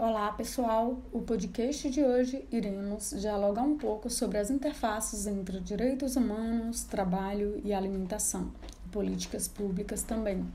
Olá pessoal, o podcast de hoje iremos dialogar um pouco sobre as interfaces entre direitos humanos, trabalho e alimentação, e políticas públicas também.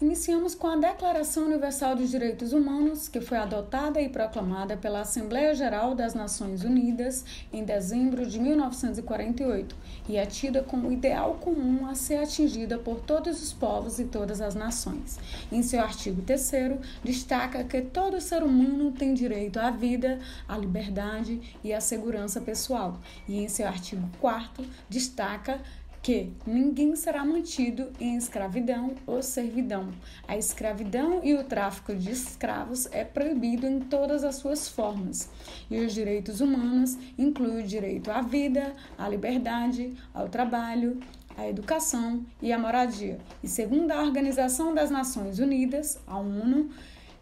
Iniciamos com a Declaração Universal dos Direitos Humanos, que foi adotada e proclamada pela Assembleia Geral das Nações Unidas em dezembro de 1948 e é tida como ideal comum a ser atingida por todos os povos e todas as nações. Em seu artigo 3º, destaca que todo ser humano tem direito à vida, à liberdade e à segurança pessoal. E em seu artigo 4º, destaca que ninguém será mantido em escravidão ou servidão. A escravidão e o tráfico de escravos é proibido em todas as suas formas. E os direitos humanos incluem o direito à vida, à liberdade, ao trabalho, à educação e à moradia. E segundo a Organização das Nações Unidas, a ONU,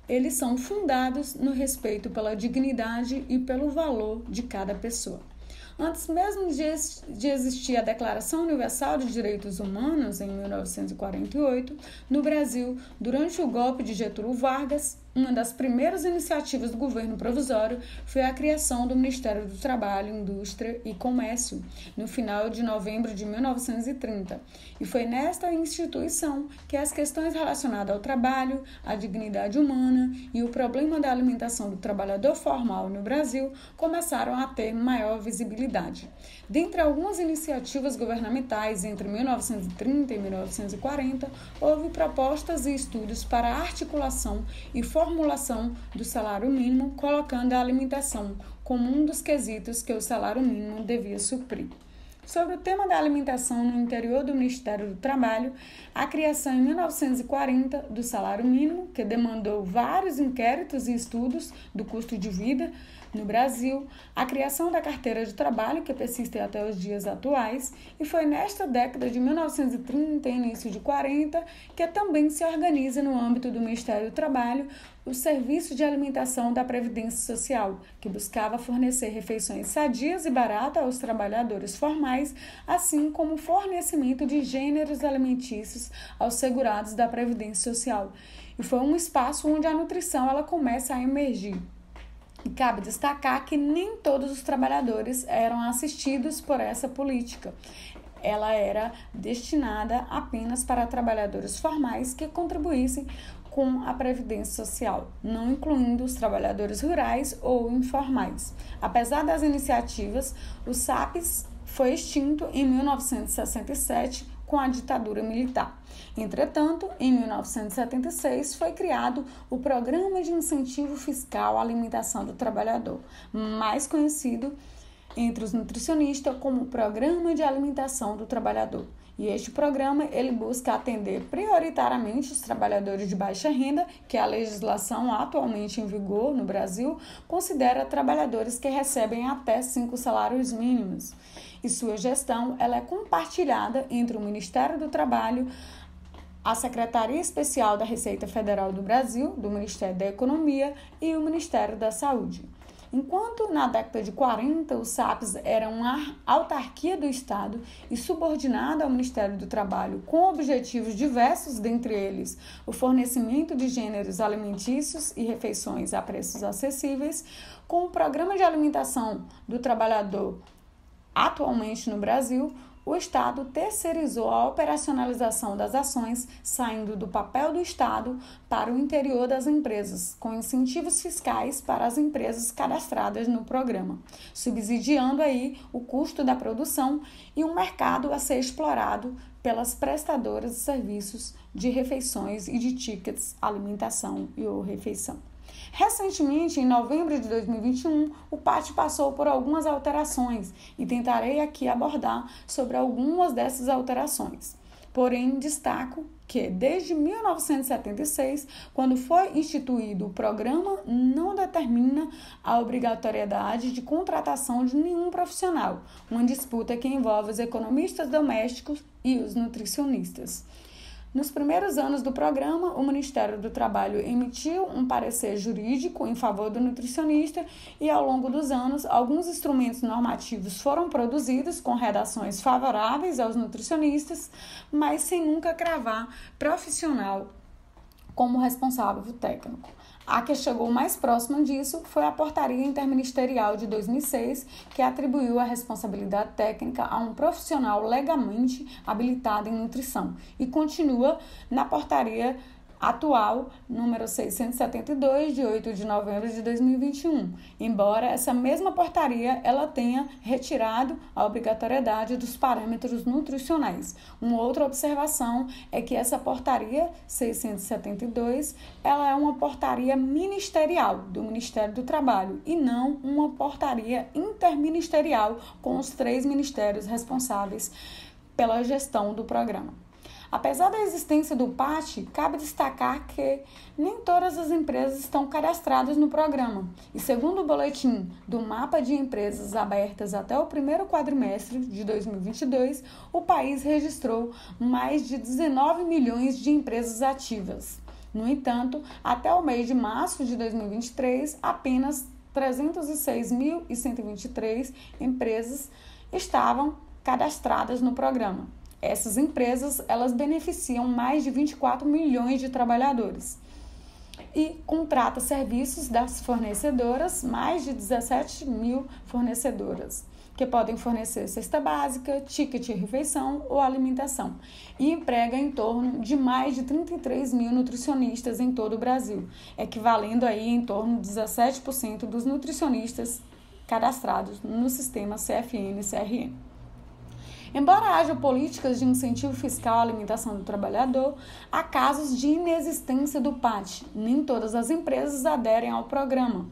eles são fundados no respeito pela dignidade e pelo valor de cada pessoa. Antes mesmo de existir a Declaração Universal dos Direitos Humanos, em 1948, no Brasil, durante o golpe de Getúlio Vargas, uma das primeiras iniciativas do governo provisório foi a criação do Ministério do Trabalho, Indústria e Comércio, no final de novembro de 1930. E foi nesta instituição que as questões relacionadas ao trabalho, à dignidade humana e o problema da alimentação do trabalhador formal no Brasil começaram a ter maior visibilidade. Dentre algumas iniciativas governamentais entre 1930 e 1940, houve propostas e estudos para a articulação e formulação do salário mínimo, colocando a alimentação como um dos quesitos que o salário mínimo devia suprir. Sobre o tema da alimentação no interior do Ministério do Trabalho, a criação em 1940 do salário mínimo, que demandou vários inquéritos e estudos do custo de vida no Brasil, a criação da carteira de trabalho, que persiste até os dias atuais, e foi nesta década de 1930 e início de 40 que também se organiza no âmbito do Ministério do Trabalho o Serviço de Alimentação da Previdência Social, que buscava fornecer refeições sadias e baratas aos trabalhadores formais, assim como o fornecimento de gêneros alimentícios aos segurados da Previdência Social. E foi um espaço onde a nutrição ela começa a emergir. E cabe destacar que nem todos os trabalhadores eram assistidos por essa política. Ela era destinada apenas para trabalhadores formais que contribuíssem com a Previdência Social, não incluindo os trabalhadores rurais ou informais. Apesar das iniciativas, o SAPES foi extinto em 1967 com a ditadura militar. Entretanto, em 1976 foi criado o Programa de Incentivo Fiscal à Alimentação do Trabalhador, mais conhecido entre os nutricionistas como Programa de Alimentação do Trabalhador. E este programa ele busca atender prioritariamente os trabalhadores de baixa renda, que a legislação atualmente em vigor no Brasil considera trabalhadores que recebem até 5 salários mínimos. E sua gestão ela é compartilhada entre o Ministério do Trabalho, a Secretaria Especial da Receita Federal do Brasil, do Ministério da Economia e o Ministério da Saúde. Enquanto na década de 40 o SAPES era uma autarquia do Estado e subordinada ao Ministério do Trabalho com objetivos diversos, dentre eles o fornecimento de gêneros alimentícios e refeições a preços acessíveis, com o Programa de Alimentação do Trabalhador atualmente no Brasil, o Estado terceirizou a operacionalização das ações, saindo do papel do Estado para o interior das empresas, com incentivos fiscais para as empresas cadastradas no programa, subsidiando aí o custo da produção e um mercado a ser explorado pelas prestadoras de serviços de refeições e de tickets, alimentação e ou refeição. Recentemente, em novembro de 2021, o PAT passou por algumas alterações e tentarei aqui abordar sobre algumas dessas alterações. Porém, destaco que desde 1976, quando foi instituído o programa, não determina a obrigatoriedade de contratação de nenhum profissional, uma disputa que envolve os economistas domésticos e os nutricionistas. Nos primeiros anos do programa, o Ministério do Trabalho emitiu um parecer jurídico em favor do nutricionista e, ao longo dos anos, alguns instrumentos normativos foram produzidos com redações favoráveis aos nutricionistas, mas sem nunca cravar profissional como responsável técnico. A que chegou mais próxima disso foi a Portaria Interministerial de 2006, que atribuiu a responsabilidade técnica a um profissional legalmente habilitado em nutrição, e continua na Portaria atual, número 672, de 8 de novembro de 2021, embora essa mesma portaria ela tenha retirado a obrigatoriedade dos parâmetros nutricionais. Uma outra observação é que essa portaria 672, ela é uma portaria ministerial do Ministério do Trabalho e não uma portaria interministerial com os 3 ministérios responsáveis pela gestão do programa. Apesar da existência do PAT, cabe destacar que nem todas as empresas estão cadastradas no programa. E segundo o boletim do Mapa de Empresas Abertas até o primeiro quadrimestre de 2022, o país registrou mais de 19 milhões de empresas ativas. No entanto, até o mês de março de 2023, apenas 306.123 empresas estavam cadastradas no programa. Essas empresas, elas beneficiam mais de 24 milhões de trabalhadores e contrata serviços das fornecedoras, mais de 17 mil fornecedoras, que podem fornecer cesta básica, ticket de refeição ou alimentação, e emprega em torno de mais de 33 mil nutricionistas em todo o Brasil, equivalendo aí em torno de 17% dos nutricionistas cadastrados no sistema CFN-CRM. Embora haja políticas de incentivo fiscal à alimentação do trabalhador, há casos de inexistência do PAT. Nem todas as empresas aderem ao programa,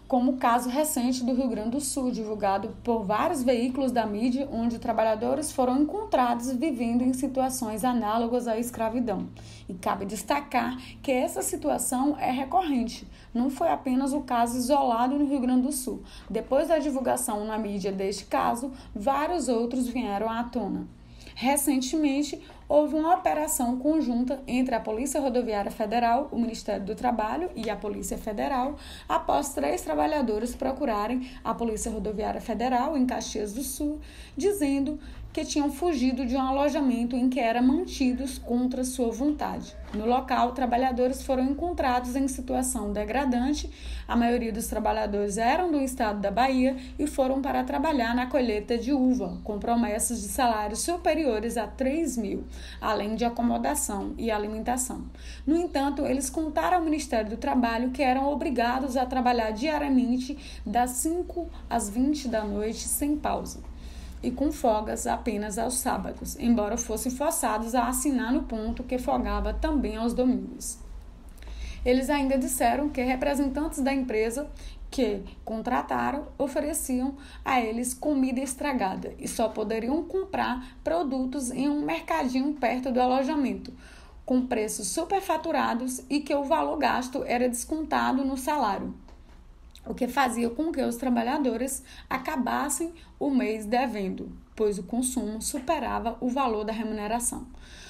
como o caso recente do Rio Grande do Sul, divulgado por vários veículos da mídia, onde trabalhadores foram encontrados vivendo em situações análogas à escravidão. E cabe destacar que essa situação é recorrente, não foi apenas o caso isolado no Rio Grande do Sul. Depois da divulgação na mídia deste caso, vários outros vieram à tona. Recentemente, houve uma operação conjunta entre a Polícia Rodoviária Federal, o Ministério do Trabalho e a Polícia Federal, após 3 trabalhadores procurarem a Polícia Rodoviária Federal, em Caxias do Sul, dizendo que tinham fugido de um alojamento em que eram mantidos contra sua vontade. No local, trabalhadores foram encontrados em situação degradante. A maioria dos trabalhadores eram do estado da Bahia e foram para trabalhar na colheita de uva, com promessas de salários superiores a 3 mil, além de acomodação e alimentação. No entanto, eles contaram ao Ministério do Trabalho que eram obrigados a trabalhar diariamente das 5 às 20 da noite sem pausa e com folgas apenas aos sábados, embora fossem forçados a assinar no ponto que folgava também aos domingos. Eles ainda disseram que representantes da empresa que contrataram ofereciam a eles comida estragada e só poderiam comprar produtos em um mercadinho perto do alojamento, com preços superfaturados e que o valor gasto era descontado no salário, o que fazia com que os trabalhadores acabassem o mês devendo, pois o consumo superava o valor da remuneração.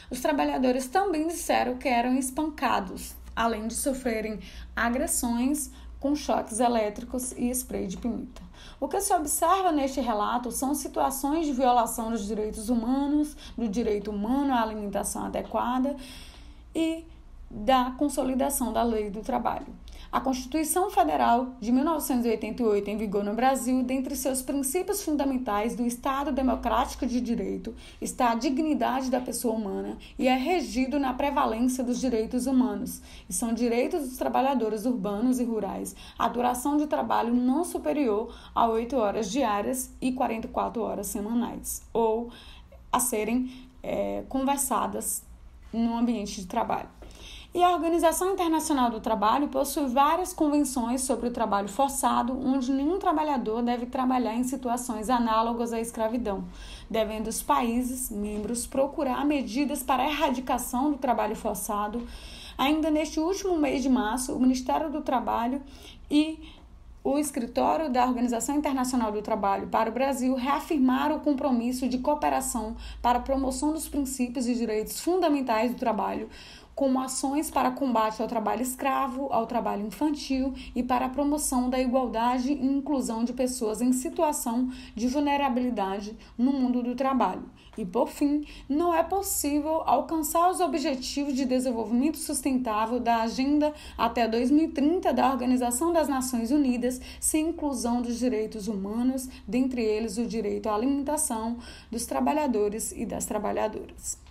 Os trabalhadores também disseram que eram espancados, além de sofrerem agressões com choques elétricos e spray de pimenta. O que se observa neste relato são situações de violação dos direitos humanos, do direito humano à alimentação adequada e da consolidação da lei do trabalho. A Constituição Federal de 1988, em vigor no Brasil, dentre seus princípios fundamentais do Estado Democrático de Direito, está a dignidade da pessoa humana e é regido na prevalência dos direitos humanos, e são direitos dos trabalhadores urbanos e rurais a duração de trabalho não superior a 8 horas diárias e 44 horas semanais, ou a serem conversadas no ambiente de trabalho. E a Organização Internacional do Trabalho possui várias convenções sobre o trabalho forçado, onde nenhum trabalhador deve trabalhar em situações análogas à escravidão, devendo os países membros procurar medidas para a erradicação do trabalho forçado. Ainda neste último mês de março, o Ministério do Trabalho e o Escritório da Organização Internacional do Trabalho para o Brasil reafirmaram o compromisso de cooperação para a promoção dos princípios e direitos fundamentais do trabalho, como ações para combate ao trabalho escravo, ao trabalho infantil e para a promoção da igualdade e inclusão de pessoas em situação de vulnerabilidade no mundo do trabalho. E, por fim, não é possível alcançar os objetivos de desenvolvimento sustentável da Agenda até 2030 da Organização das Nações Unidas sem inclusão dos direitos humanos, dentre eles o direito à alimentação dos trabalhadores e das trabalhadoras.